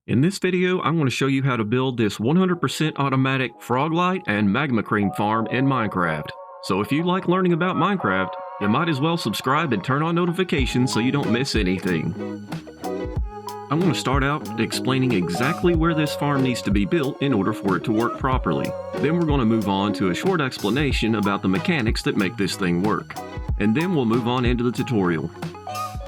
In this video, I'm going to show you how to build this 100% automatic Froglight and Magma Cream Farm in Minecraft. So if you like learning about Minecraft, you might as well subscribe and turn on notifications so you don't miss anything. I'm going to start out explaining exactly where this farm needs to be built in order for it to work properly. Then we're going to move on to a short explanation about the mechanics that make this thing work. And then we'll move on into the tutorial.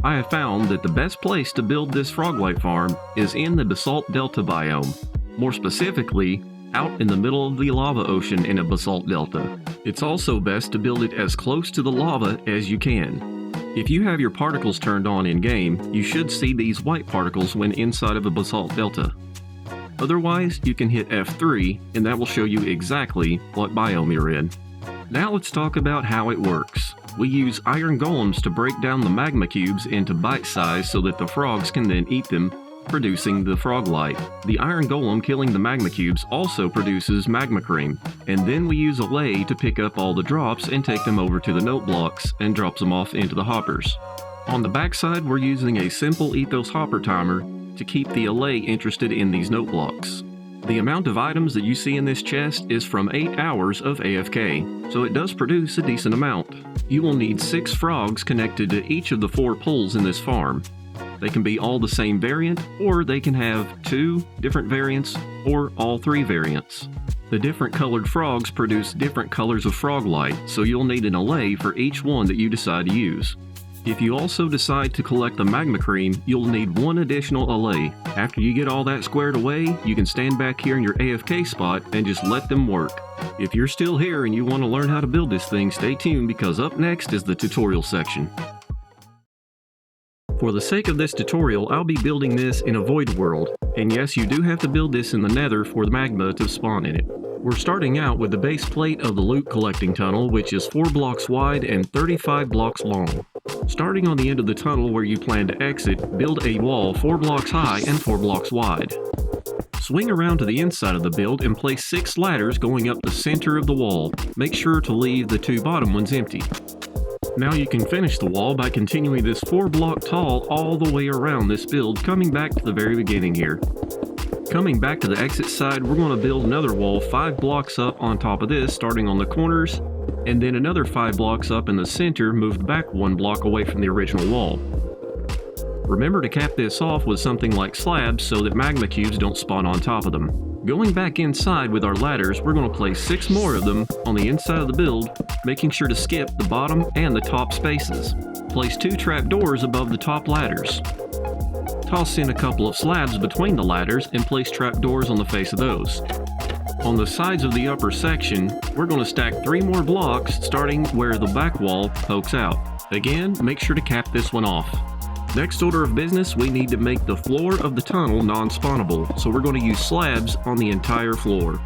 I have found that the best place to build this Froglight farm is in the Basalt Delta biome. More specifically, out in the middle of the lava ocean in a basalt delta. It's also best to build it as close to the lava as you can. If you have your particles turned on in-game, you should see these white particles when inside of a basalt delta. Otherwise, you can hit F3 and that will show you exactly what biome you're in. Now let's talk about how it works. We use iron golems to break down the magma cubes into bite size so that the frogs can then eat them, producing the Froglight. The iron golem killing the magma cubes also produces magma cream, and then we use a lay to pick up all the drops and take them over to the note blocks and drops them off into the hoppers. On the backside, we're using a simple ethos hopper timer to keep the allay interested in these note blocks. The amount of items that you see in this chest is from 8 hours of AFK, so it does produce a decent amount. You will need 6 frogs connected to each of the 4 poles in this farm. They can be all the same variant, or they can have 2 different variants, or all 3 variants. The different colored frogs produce different colors of Froglight, so you'll need an allay for each one that you decide to use. If you also decide to collect the magma cream, you'll need 1 additional allay. After you get all that squared away, you can stand back here in your AFK spot and just let them work. If you're still here and you want to learn how to build this thing, stay tuned because up next is the tutorial section. For the sake of this tutorial, I'll be building this in a void world, and yes, you do have to build this in the nether for the magma to spawn in it. We're starting out with the base plate of the loot collecting tunnel, which is 4 blocks wide and 35 blocks long. Starting on the end of the tunnel where you plan to exit, build a wall 4 blocks high and 4 blocks wide. Swing around to the inside of the build and place 6 ladders going up the center of the wall. Make sure to leave the 2 bottom ones empty. Now you can finish the wall by continuing this 4 block tall all the way around this build, coming back to the very beginning here. Coming back to the exit side, we're going to build another wall 5 blocks up on top of this, starting on the corners, and then another 5 blocks up in the center, moved back 1 block away from the original wall. Remember to cap this off with something like slabs so that magma cubes don't spawn on top of them. Going back inside with our ladders, we're going to place 6 more of them on the inside of the build, making sure to skip the bottom and the top spaces. Place 2 trapdoors above the top ladders. Toss in a couple of slabs between the ladders and place trapdoors on the face of those. On the sides of the upper section, we're going to stack 3 more blocks starting where the back wall pokes out. Again, make sure to cap this one off. Next order of business, we need to make the floor of the tunnel non-spawnable, so we're going to use slabs on the entire floor.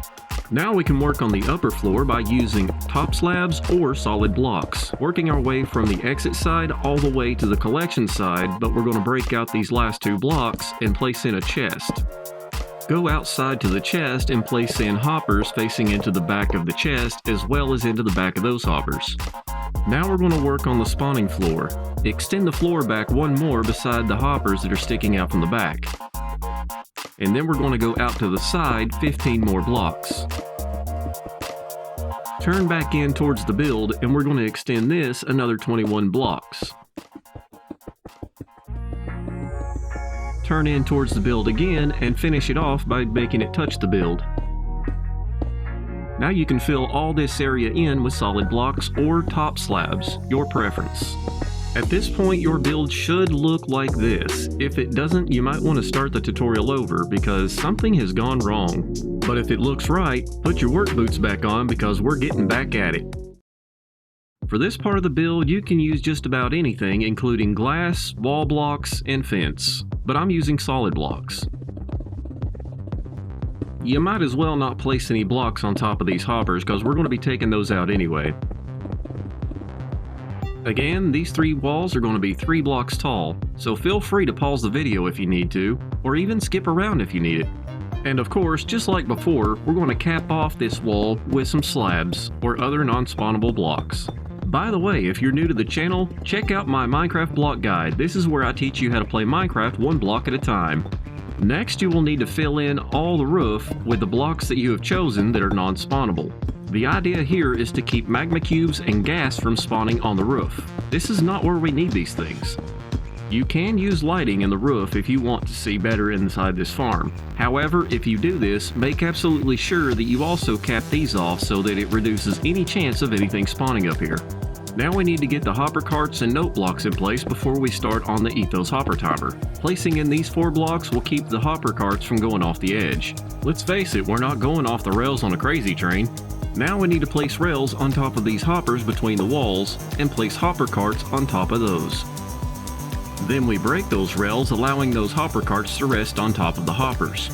Now we can work on the upper floor by using top slabs or solid blocks, working our way from the exit side all the way to the collection side, but we're going to break out these last 2 blocks and place in a chest. Go outside to the chest and place in hoppers facing into the back of the chest as well as into the back of those hoppers. Now we're going to work on the spawning floor. Extend the floor back 1 more beside the hoppers that are sticking out from the back. And then we're going to go out to the side 15 more blocks. Turn back in towards the build and we're going to extend this another 21 blocks. Turn in towards the build again and finish it off by making it touch the build. Now you can fill all this area in with solid blocks or top slabs, your preference. At this point, your build should look like this. If it doesn't, you might want to start the tutorial over because something has gone wrong. But if it looks right, put your work boots back on because we're getting back at it. For this part of the build, you can use just about anything, including glass, wall blocks, and fence. But I'm using solid blocks. You might as well not place any blocks on top of these hoppers because we're going to be taking those out anyway. Again, these 3 walls are going to be 3 blocks tall, so feel free to pause the video if you need to, or even skip around if you need it. And of course, just like before, we're going to cap off this wall with some slabs or other non-spawnable blocks. By the way, if you're new to the channel, check out my Minecraft block guide. This is where I teach you how to play Minecraft 1 block at a time. Next, you will need to fill in all the roof with the blocks that you have chosen that are non-spawnable. The idea here is to keep magma cubes and gas from spawning on the roof. This is not where we need these things. You can use lighting in the roof if you want to see better inside this farm. However, if you do this, make absolutely sure that you also cap these off so that it reduces any chance of anything spawning up here. Now we need to get the hopper carts and note blocks in place before we start on the Ethos hopper timer. Placing in these 4 blocks will keep the hopper carts from going off the edge. Let's face it, we're not going off the rails on a crazy train. Now we need to place rails on top of these hoppers between the walls and place hopper carts on top of those. Then we break those rails, allowing those hopper carts to rest on top of the hoppers.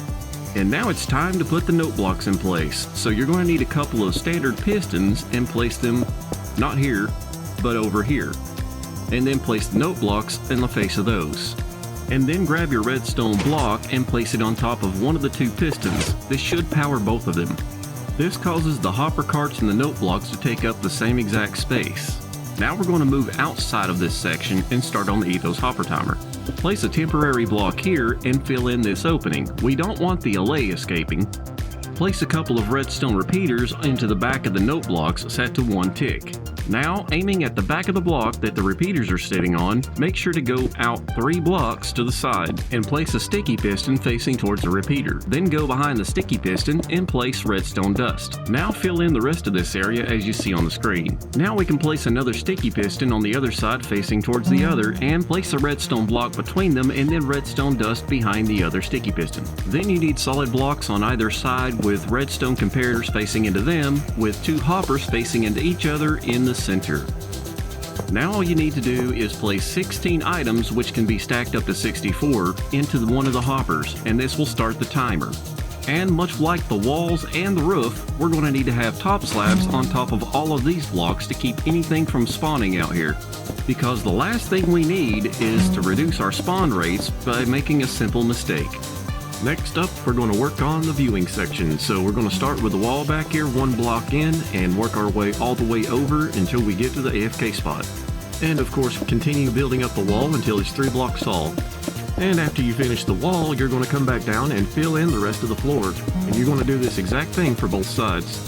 And now it's time to put the note blocks in place. So you're going to need a couple of standard pistons and place them not here, but over here. And then place the note blocks in the face of those. And then grab your redstone block and place it on top of one of the 2 pistons. This should power both of them. This causes the hopper carts and the note blocks to take up the same exact space. Now we're going to move outside of this section and start on the Ethos hopper timer. Place a temporary block here and fill in this opening. We don't want the allay escaping. Place a couple of redstone repeaters into the back of the note blocks set to 1 tick. Now, aiming at the back of the block that the repeaters are sitting on, make sure to go out 3 blocks to the side and place a sticky piston facing towards the repeater. Then go behind the sticky piston and place redstone dust. Now fill in the rest of this area as you see on the screen. Now we can place another sticky piston on the other side facing towards the other and place a redstone block between them and then redstone dust behind the other sticky piston. Then you need solid blocks on either side with redstone comparators facing into them with 2 hoppers facing into each other in the center. Now all you need to do is place 16 items, which can be stacked up to 64, into one of the hoppers, and this will start the timer. And much like the walls and the roof, we're going to need to have top slabs on top of all of these blocks to keep anything from spawning out here. Because the last thing we need is to reduce our spawn rates by making a simple mistake. Next up, we're going to work on the viewing section. So we're going to start with the wall back here, 1 block in, and work our way all the way over until we get to the AFK spot. And of course, continue building up the wall until it's 3 blocks tall. And after you finish the wall, you're going to come back down and fill in the rest of the floor. And you're going to do this exact thing for both sides.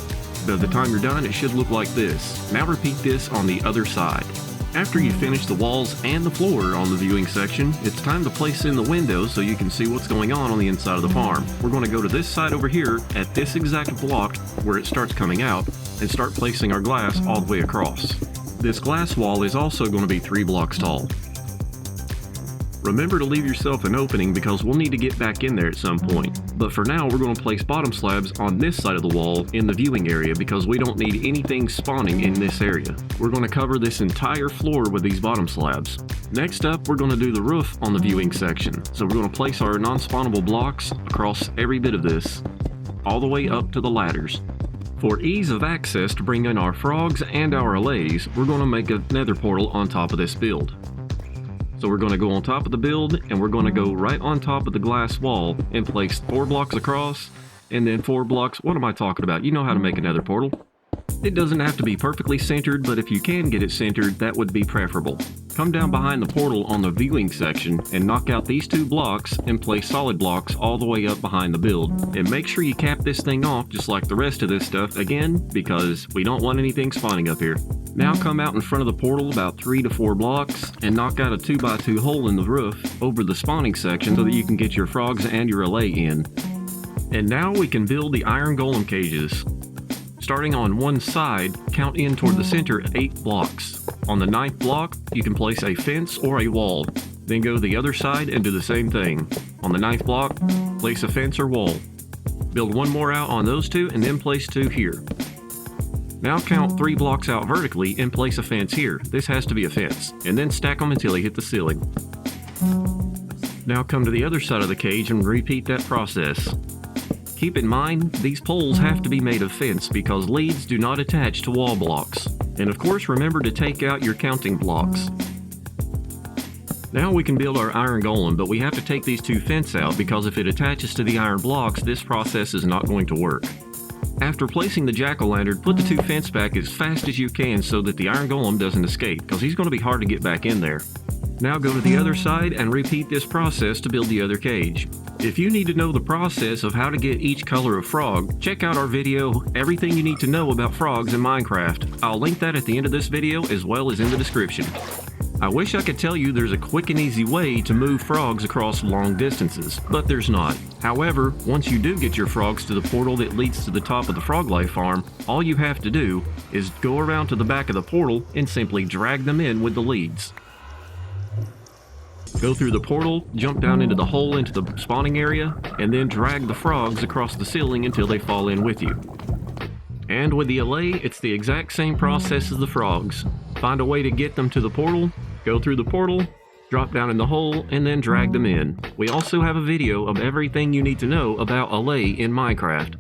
By the time you're done, it should look like this. Now repeat this on the other side. After you finish the walls and the floor on the viewing section, it's time to place in the windows so you can see what's going on the inside of the farm. We're going to go to this side over here at this exact block where it starts coming out and start placing our glass all the way across. This glass wall is also going to be 3 blocks tall. Remember to leave yourself an opening because we'll need to get back in there at some point. But for now, we're going to place bottom slabs on this side of the wall in the viewing area because we don't need anything spawning in this area. We're going to cover this entire floor with these bottom slabs. Next up, we're going to do the roof on the viewing section. So we're going to place our non-spawnable blocks across every bit of this, all the way up to the ladders. For ease of access to bring in our frogs and our allays, we're going to make a nether portal on top of this build. So we're going to go on top of the build and we're going to go right on top of the glass wall and place 4 blocks across and then 4 blocks. What am I talking about? You know how to make a nether portal. It doesn't have to be perfectly centered, but if you can get it centered, that would be preferable. Come down behind the portal on the viewing section and knock out these 2 blocks and place solid blocks all the way up behind the build. And make sure you cap this thing off just like the rest of this stuff again, because we don't want anything spawning up here. Now come out in front of the portal about 3 to 4 blocks and knock out a 2x2 hole in the roof over the spawning section so that you can get your frogs and your allay in. And now we can build the iron golem cages. Starting on one side, count in toward the center 8 blocks. On the 9th block, you can place a fence or a wall. Then go to the other side and do the same thing. On the 9th block, place a fence or wall. Build 1 more out on those 2 and then place 2 here. Now count 3 blocks out vertically and place a fence here. This has to be a fence. And then stack them until you hit the ceiling. Now come to the other side of the cage and repeat that process. Keep in mind, these poles have to be made of fence because leads do not attach to wall blocks. And of course, remember to take out your counting blocks. Now we can build our iron golem, but we have to take these 2 fence out because if it attaches to the iron blocks, this process is not going to work. After placing the jack-o'-lantern, put the 2 fence back as fast as you can so that the iron golem doesn't escape, because he's going to be hard to get back in there. Now go to the other side and repeat this process to build the other cage. If you need to know the process of how to get each color of frog, check out our video, Everything You Need to Know About Frogs in Minecraft. I'll link that at the end of this video as well as in the description. I wish I could tell you there's a quick and easy way to move frogs across long distances, but there's not. However, once you do get your frogs to the portal that leads to the top of the Froglight Farm, all you have to do is go around to the back of the portal and simply drag them in with the leads. Go through the portal, jump down into the hole into the spawning area, and then drag the frogs across the ceiling until they fall in with you. And with the allay, it's the exact same process as the frogs. Find a way to get them to the portal, go through the portal, drop down in the hole, and then drag them in. We also have a video of everything you need to know about allay in Minecraft.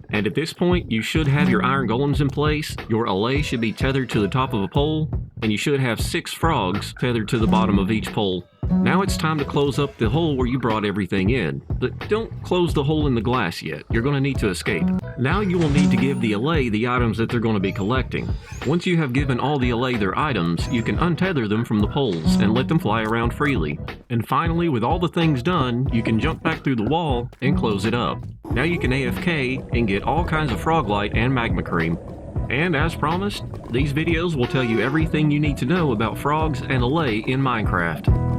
And at this point, you should have your iron golems in place, your allay should be tethered to the top of a pole, and you should have 6 frogs tethered to the bottom of each pole. Now it's time to close up the hole where you brought everything in, but don't close the hole in the glass yet. You're going to need to escape. Now you will need to give the allay the items that they're going to be collecting. Once you have given all the allay their items, you can untether them from the poles and let them fly around freely. And finally, with all the things done, you can jump back through the wall and close it up. Now you can AFK and get all kinds of Froglight and Magma Cream. And as promised, these videos will tell you everything you need to know about frogs and allay in Minecraft.